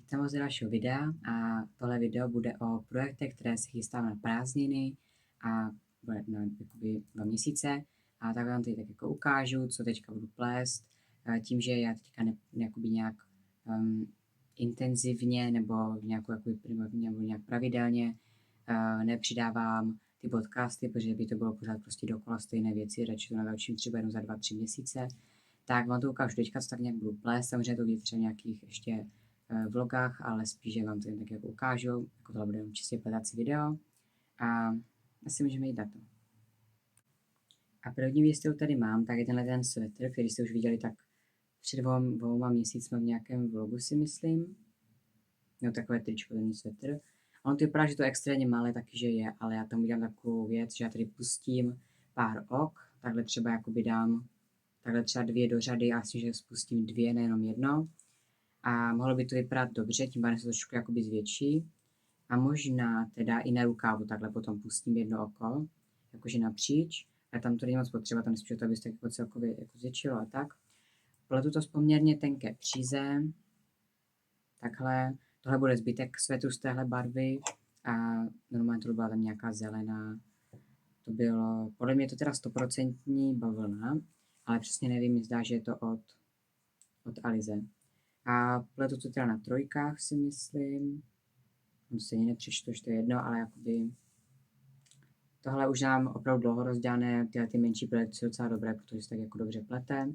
Vítám vás u dalšího videa a tohle video bude o projektech, které se chystám na prázdniny a bude na jakoby 2 měsíce a tak vám tady tak jako ukážu, co teďka budu plést, tím, že já teďka nějak intenzivně nebo nějak pravidelně nepřidávám ty podcasty, protože by to bylo pořád prostě dokola stejné věci, radši to natočím třeba jenom za 2-3 měsíce. Tak vám to ukážu teďka, co tak nějak budu plést, samozřejmě to vidíte třeba nějakých ještě vlogách, ale spíš, že vám to jen tak jako ukážu, jako tohle bude jenom čistě pletací video a asi můžeme jít na to. A první věc, kterou tady mám, tak je tenhle ten svetr, který jste už viděli tak před dvouma měsícma v nějakém vlogu, si myslím. No takové tričko, ten svetr. Ono to vypadá, že to je extrémně malé, taky že je, ale já tam udělám takovou věc, že já tady pustím pár ok, takhle třeba jakoby dám takhle třeba 2 do řady a myslím, že spustím 2, nejenom jedno. A mohlo by to vypadat dobře, tím pádem se to trošku jakoby zvětší. A možná teda i na rukávu takhle potom pustím jedno oko, jakože napříč. A tam to není moc potřeba, tam nespíš to, aby se tak jako celkově jako zvětšilo a tak. Pletu to z poměrně tenké příze. Takhle. Tohle bude zbytek svetru z téhle barvy. A normálně to byla tam nějaká zelená. To bylo, podle mě to teda 100% bavlna, ale přesně nevím, mi zdá, že je to od Alize. A pletu to teda na trojkách, si myslím. On se nepřečtu, že to je jedno, ale jakoby tohle už nám opravdu dlouho rozdělané, tyhle ty menší plety jsou docela dobré, protože se tak jako dobře plete.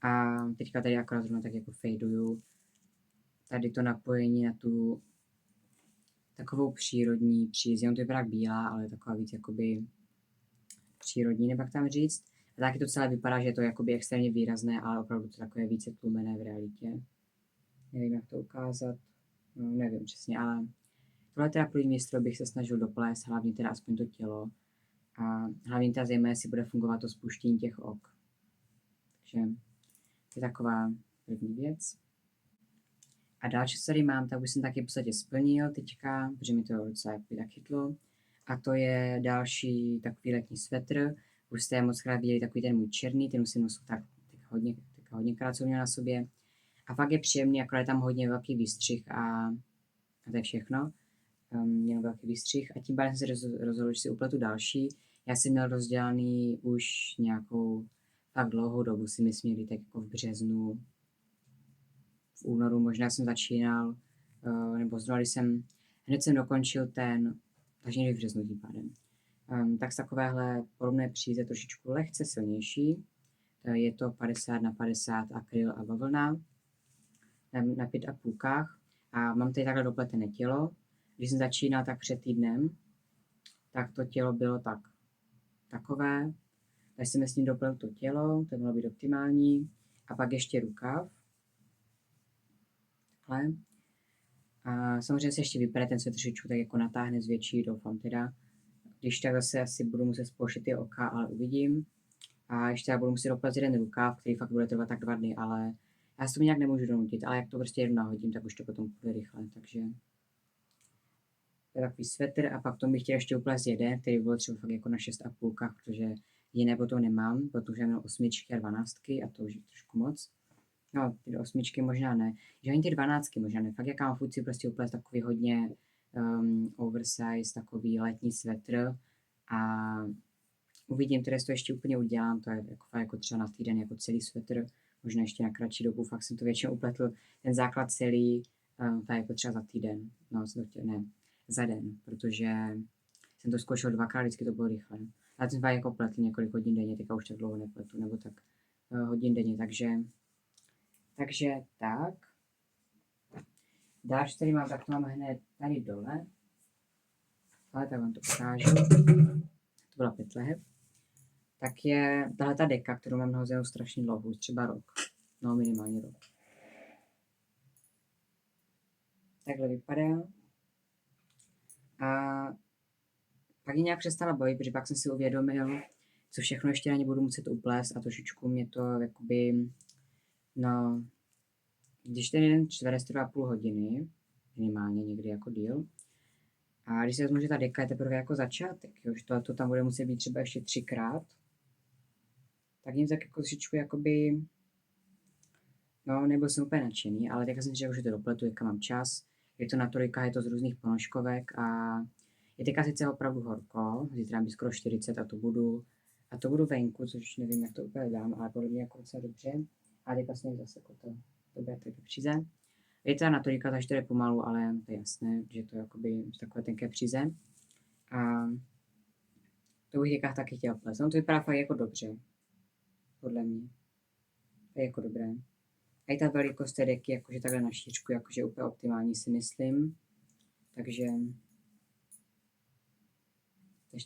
A teďka tady akorát zrovna tak jako fejduju tady to napojení na tu takovou přírodní přízi. On to vypadá bílá, ale je taková víc jakoby přírodní, nebo jak tam říct. A taky to celé vypadá, že je to jakoby extrémně výrazné, ale opravdu to takové více tlumené v realitě. Nevím, jak to ukázat, no, nevím přesně, ale tohle teda první místo bych se snažil doplést, hlavně teda aspoň to tělo. A hlavně teda zejména, jestli bude fungovat to spuštění těch ok. Takže to je taková první věc. A další, co tady mám, tak už jsem taky v podstatě splnil teďka, protože mi to docela tak chytlo. A to je další takový letní svetr. Už jste moc krát viděli takový ten můj černý, ten už jsem nosil tak hodněkrát, co měl na sobě. A fakt je příjemný, akorát je tam hodně velký výstřih a to je všechno. Měl velký výstřih a tím pádem jsem se rozhodl, že si upletu další. Já jsem měl rozdělaný už nějakou fakt dlouhou dobu, si myslím, někdy tak jako v březnu, v únoru možná jsem začínal, nebo zrovna, když hned jsem dokončil takže někdy v březnu tím pádem. Tak z takovéhle podobné příze trošičku lehce silnější. Je to 50x50 akryl a bavlna na 5,5. A mám tady takhle dopletené tělo. Když jsem začínal tak před týdnem, tak to tělo bylo takové. Takže jsem s ním doplnil to tělo, to mělo být optimální. A pak ještě rukav. Takhle. A samozřejmě se ještě vypere ten se trošičku tak jako natáhne zvětší, doufám teda. Když tak zase asi budu muset spouštět ty oka, ale uvidím. A ještě já budu muset doplnit jeden rukáv, který fakt bude trvat tak 2 dny, ale já se to nějak nemůžu donutit, ale jak to prostě jednou nahodím, tak už to potom půjde rychle, takže to je takový svetr a pak tomu bych chtěl ještě uplést jeden, který byl třeba fakt jako na 6,5, protože jiné potom nemám, protože mám 8 a 12 a to už je trošku moc. No, ty 8 možná ne, že ani ty 12 možná ne, fakt jak mám fuci prostě uplést takový hodně oversize, takový letní svetr a uvidím, které to ještě úplně udělám, to je jako třeba na týden jako celý svetr, možná ještě na kratší dobu, fakt jsem to většinou upletl, ten základ celý, tak jako třeba za týden, no, ne, za den, protože jsem to zkoušel 2krát, vždycky to bylo rychle. Já jsem fakt jako pletl několik hodin denně, teďka už tak dlouho nepletu, nebo tak hodin denně, takže tak. Další tady mám, tak to mám hned tady dole, ale tak vám to ukážu, to byla pytlehev. Tak je tahle ta deka, kterou mám nahozenou strašně dlouhou, třeba rok, no minimálně rok. Takhle vypadá. A pak ji nějak přestala bavit, protože pak jsem si uvědomil, co všechno ještě na ně budu muset uplést a trošičku mě to jakoby, no, když ten jeden čtverec trvá půl hodiny, minimálně někdy jako díl, a když se vezmu, že ta deka je teprve jako začátek, jo, že to tam bude muset být třeba ještě 3krát, tak jim tak jako trošičku jakoby No, nebyl jsem úplně nadšený, ale teďka jsem si řekl, že to dopletu, teďka mám čas. Je to na trojka, je to z různých ponožkovek a je teďka sice opravdu horko, zítra by skoro 40 a to budu venku, což nevím, jak to úplně dám, ale podle mě jako docela dobře. A teďka jsem zase jako to bude tak do příze. Je teda na trojka, takže to je pomalu, ale to je jasné, že to je jakoby takové tenké příze. A to bych teďka taky chtěla plést. No to vypadá fakt jako dobře, podle mě. To je jako dobré. A i ta velikost té deky, jakože takhle na šířku, jakože úplně optimální si myslím. Takže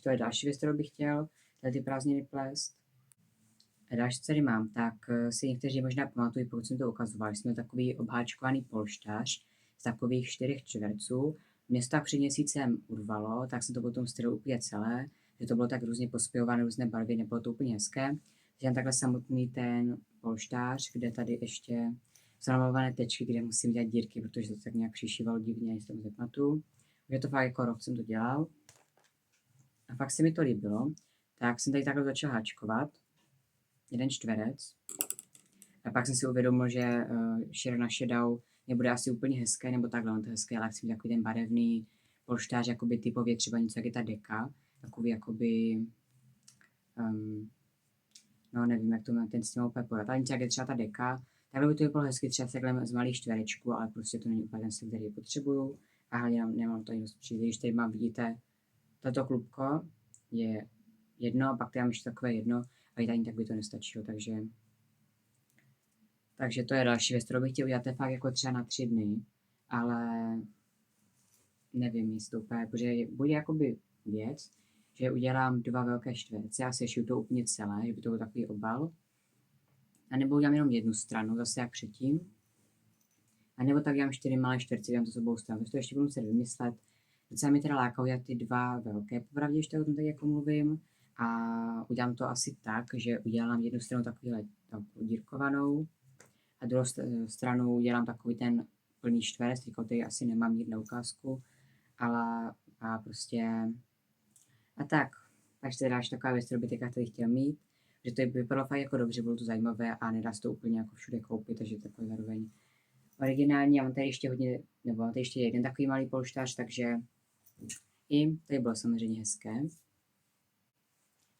to je další věc, kterou bych chtěl, tady ty prázdniny plést. A další, co tady mám, tak si někteří možná pamatují, pokud jsem to ukazoval, že jsme takový obháčkovaný polštář z takových 4 čtverců. Mě to tak před měsícem urvalo, tak jsem to potom střelil úplně celé, že to bylo tak různě pospějované, různé barvy, nebylo to úplně hezké. Takže mám takhle samotný ten polštář, kde tady ještě jsou namalované tečky, kde musím dělat dírky, protože to tak nějak přišívalo divně, jestli to nepamatuju. Je to fakt jako rok jsem to dělal. A fakt se mi to líbilo, tak jsem tady takhle začal háčkovat. Jeden čtverec. A pak jsem si uvědomil, že šer na šedou nebude asi úplně hezké, nebo takhle, on to hezké, ale chci mít takový ten barevný polštář, jakoby typově třeba něco, jak je ta deka, takový jakoby, no nevím, jak to má ten s tím úplně podat, ale něco, jak je třeba ta deka, takhle by to vypadalo hezky třeba takhle z malých čtverečků, ale prostě to není úplně ten styl, který potřebuju a hlavně nemám to ani dost příliš, když tady mám, vidíte, toto klubko je jedno, a pak tady mám ještě takové jedno, a i tady tak by to nestačilo, takže to je další věc, kterou bych chtěl udělat, to je fakt jako třeba na 3 dny, ale nevím, jestli to úplně, protože bude jakoby věc, že udělám 2 velké čtverce a sešiju to úplně celé, že by to byl takový obal, a nebo udělám jenom jednu stranu, zase jak předtím, a nebo tak dělám 4 malé čtverce, dělám to s obou stran, to ještě budu muset vymyslet. Docela mi teda láká udělat ty 2 velké, popravdě, ještě o tom tak jako mluvím, a udělám to asi tak, že udělám jednu stranu takovou dírkovanou, a druhou stranu dělám takový ten plný čtverec, který asi nemám mít na ukázku, ale a prostě a tak. Takže to je další taková věc, kterou bych teďka tady chtěl mít, že to by vypadalo fakt jako dobře, bylo to zajímavé a nedá se to úplně jako všude koupit, takže takový zároveň originální. A mám tady ještě hodně, nebo mám tady ještě jeden takový malý polštář, takže i tady bylo samozřejmě hezké.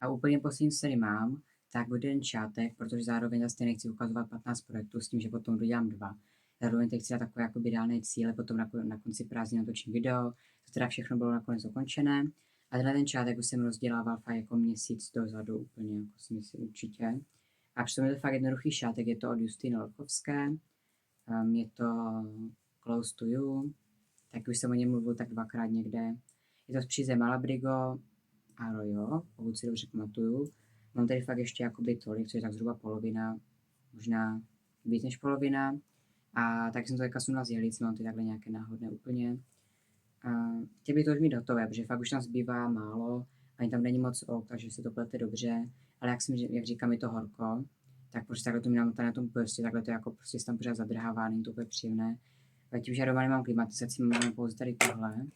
A úplně poslední, co tady mám, tak bude ten čátek, protože zároveň zase nechci ukazovat 15 projektů s tím, že potom dodělám 2. Zároveň teď chci dát takové jakoby reálné cíle, potom na konci prázdnin natočím video, to teda všechno bylo nakonec ukončené. A tenhle ten čátek už jsem rozdělával fakt jako měsíc dozadu úplně, jako si myslím určitě. A přitom je to fakt jednoduchý šátek, je to od Justiny Lorchovské, je to Close to You, tak už jsem o něm mluvil tak 2krát někde. Je to z příze Malabrigo a Royo, pokud si dobře pamatuju. Mám tady fakt ještě jakoby tolik, což je tak zhruba polovina, možná víc než polovina. A tak jsem to teďka sundal z jehlic, mám tady takhle nějaké náhodné úplně. A chtěl bych to už mít hotové, protože fakt už tam zbývá málo, ani tam není moc ok, takže se to plete dobře. Ale jak říkám, je to horko, tak prostě takhle to mi namotané na tom prstě, takhle to jako prostě tam pořád zadrhává, není to úplně příjemné. Ale tím, že já doma nemám klimatizaci, mám pouze tady tohle.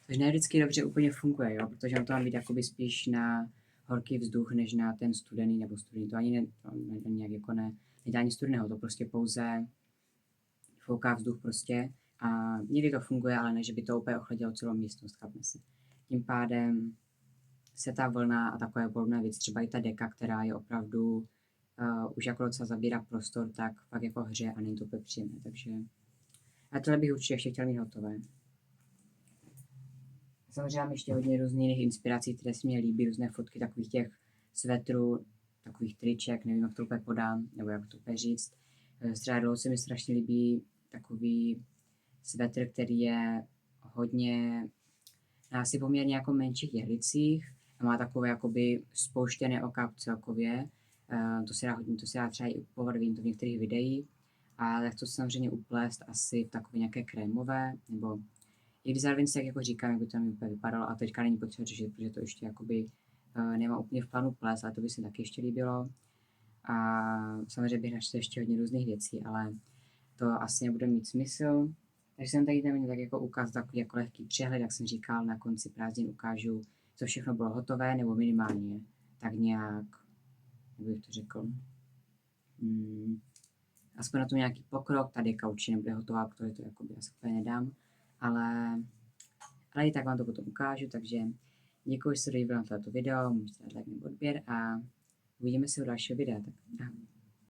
Což ne vždycky dobře úplně funguje, jo? Protože on to má být jakoby spíš na horký vzduch, než na ten studený nebo studený. To ani nějak jako nedá ani studeného, to prostě pouze fouká vzduch prostě. A někdy to funguje, ale ne, že by to úplně ochladilo celou místnost, chápeme se. Tím pádem se ta vlna a takové podobné věci, třeba i ta deka, která je opravdu už jako docela zabírá prostor, tak fakt jako hře a není to úplně příjemné, takže a tohle bych určitě ještě chtěl mít hotové. Samozřejmě mám ještě hodně různých jiných inspirací, které se mě líbí, různé fotky takových těch svetrů, takových triček, nevím, jak to úplně podám, nebo jak to úplně říct. Třeba dlouho se mi strašně líbí takový svetr, který je hodně na asi poměrně jako menších jehlicích a má takové jakoby spouštěné oka celkově. To se dá třeba i upovat, vidím to v některých videích. A tak to samozřejmě uplést asi v takové nějaké krémové, nebo i když zároveň si jak jako říkám, jak by to tam úplně vypadalo, a teďka není potřeba řešit, protože to ještě jakoby nemá úplně v plánu ples, ale to by se taky ještě líbilo. A samozřejmě bych našel ještě hodně různých věcí, ale to asi nebude mít smysl. Takže jsem tady měl tak jako ukaz takový jako lehký přehled, jak jsem říkal, na konci prázdnin ukážu, co všechno bylo hotové, nebo minimálně tak nějak, jak bych to řekl, aspoň na tom nějaký pokrok. Tady kauči nebude hotová, protože to jakoby asi úplně nedám, ale i tak vám to potom ukážu, takže děkuji, že jste líbilo na toto video, můžete dát like nebo odběr a uvidíme se u dalšího videa. Tak ahoj.